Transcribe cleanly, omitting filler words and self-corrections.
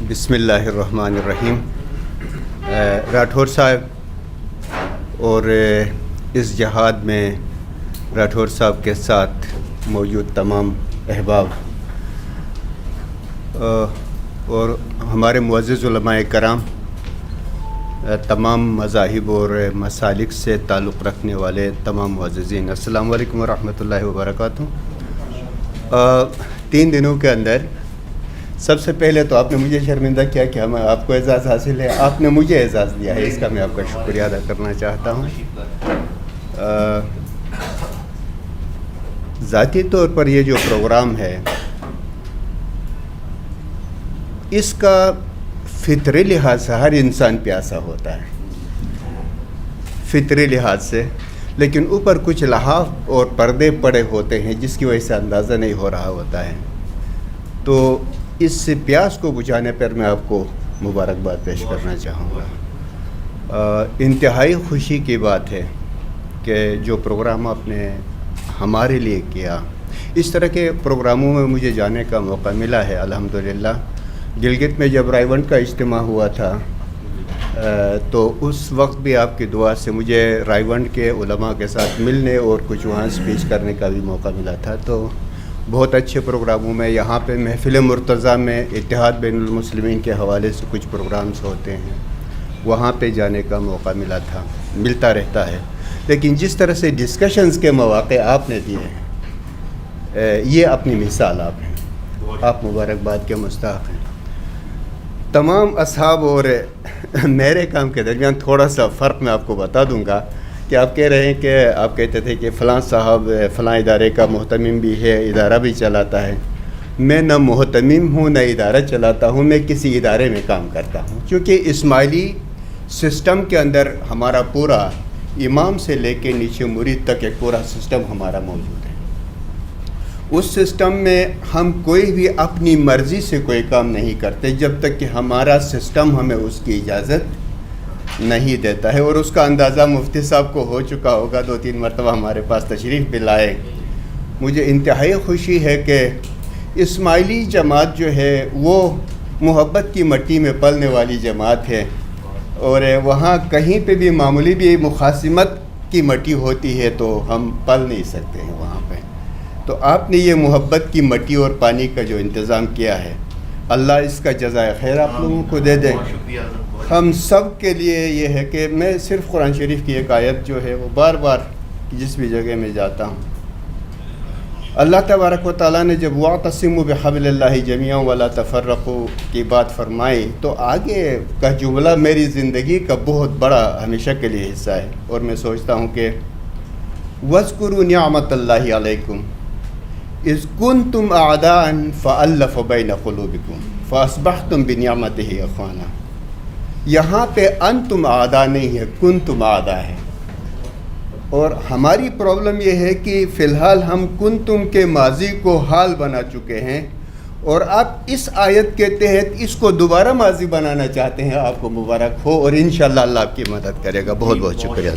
بسم اللہ الرحمن الرحیم۔ راٹھور صاحب اور اس جہاد میں راٹھور صاحب کے ساتھ موجود تمام احباب اور ہمارے معزز علماء کرام، تمام مذاہب اور مسالک سے تعلق رکھنے والے تمام معززین، السلام علیکم ورحمۃ اللہ وبرکاتہ۔ 3 دنوں کے اندر سب سے پہلے تو آپ نے مجھے شرمندہ کیا کہ آپ کو اعزاز حاصل ہے، آپ نے مجھے اعزاز دیا ہے، اس کا میں آپ کا شکریہ ادا کرنا چاہتا ہوں۔ ذاتی طور پر یہ جو پروگرام ہے اس کا فطری لحاظ سے ہر انسان پیاسا ہوتا ہے، فطری لحاظ سے، لیکن اوپر کچھ لحاف اور پردے پڑے ہوتے ہیں جس کی وجہ سے اندازہ نہیں ہو رہا ہوتا ہے۔ تو اس پیاس کو بجھانے پر میں آپ کو مبارکباد پیش کرنا چاہوں گا۔ انتہائی خوشی کی بات ہے کہ جو پروگرام آپ نے ہمارے لیے کیا، اس طرح کے پروگراموں میں مجھے جانے کا موقع ملا ہے الحمدللہ۔ گلگت میں جب رائیونڈ کا اجتماع ہوا تھا تو اس وقت بھی آپ کی دعا سے مجھے رائیونڈ کے علماء کے ساتھ ملنے اور کچھ وہاں سپیچ کرنے کا بھی موقع ملا تھا۔ تو بہت اچھے پروگراموں میں یہاں پہ محفل مرتضیٰ میں اتحاد بین المسلمین کے حوالے سے کچھ پروگرامز ہوتے ہیں، وہاں پہ جانے کا موقع ملتا رہتا ہے۔ لیکن جس طرح سے ڈسکشنز کے مواقع آپ نے دیے ہیں، یہ اپنی مثال آپ ہیں، آپ مبارکباد کے مستحق ہیں۔ تمام اصحاب اور میرے کام کے درمیان تھوڑا سا فرق میں آپ کو بتا دوں گا کہ آپ کہہ رہے ہیں کہ آپ کہتے تھے کہ فلاں صاحب فلاں ادارے کا محتمم بھی ہے، ادارہ بھی چلاتا ہے۔ میں نہ محتمم ہوں نہ ادارہ چلاتا ہوں، میں کسی ادارے میں کام کرتا ہوں، کیونکہ اسماعیلی سسٹم کے اندر ہمارا پورا امام سے لے کے نیچے مرید تک ایک پورا سسٹم ہمارا موجود ہے۔ اس سسٹم میں ہم کوئی بھی اپنی مرضی سے کوئی کام نہیں کرتے جب تک کہ ہمارا سسٹم ہمیں اس کی اجازت نہیں دیتا ہے، اور اس کا اندازہ مفتی صاحب کو ہو چکا ہوگا، 2-3 مرتبہ ہمارے پاس تشریف بھی لائے۔ مجھے انتہائی خوشی ہے کہ اسماعیلی جماعت جو ہے وہ محبت کی مٹی میں پلنے والی جماعت ہے، اور وہاں کہیں پہ بھی معمولی بھی مخاصمت کی مٹی ہوتی ہے تو ہم پل نہیں سکتے ہیں وہاں پہ۔ تو آپ نے یہ محبت کی مٹی اور پانی کا جو انتظام کیا ہے، اللہ اس کا جزائے خیر آپ لوگوں کو دے دیں۔ ہم سب کے لیے یہ ہے کہ میں صرف قرآن شریف کی ایک آیت جو ہے وہ بار بار جس بھی جگہ میں جاتا ہوں، اللہ تبارک و تعالیٰ نے جب وَاعْتَصِمُوا بِحَبْلِ اللَّهِ جَمِيعًا وَلَا تَفَرَّقُوا کی بات فرمائی تو آگے کا جملہ میری زندگی کا بہت بڑا ہمیشہ کے لیے حصہ ہے، اور میں سوچتا ہوں کہ وَاذْكُرُوا نِعْمَةَ اللَّهِ عَلَيْكُمْ اذ كنتم اعداء فألف بین قلوبکم فاصبحتم بنعمته اخوانا۔ یہاں پہ انتم اعداء نہیں ہے، کنتم اعداء ہے، اور ہماری پرابلم یہ ہے کہ فی الحال ہم کنتم کے ماضی کو حال بنا چکے ہیں، اور آپ اس آیت کے تحت اس کو دوبارہ ماضی بنانا چاہتے ہیں۔ آپ کو مبارک ہو، اور انشاءاللہ اللہ آپ کی مدد کرے گا۔ بہت بہت شکریہ۔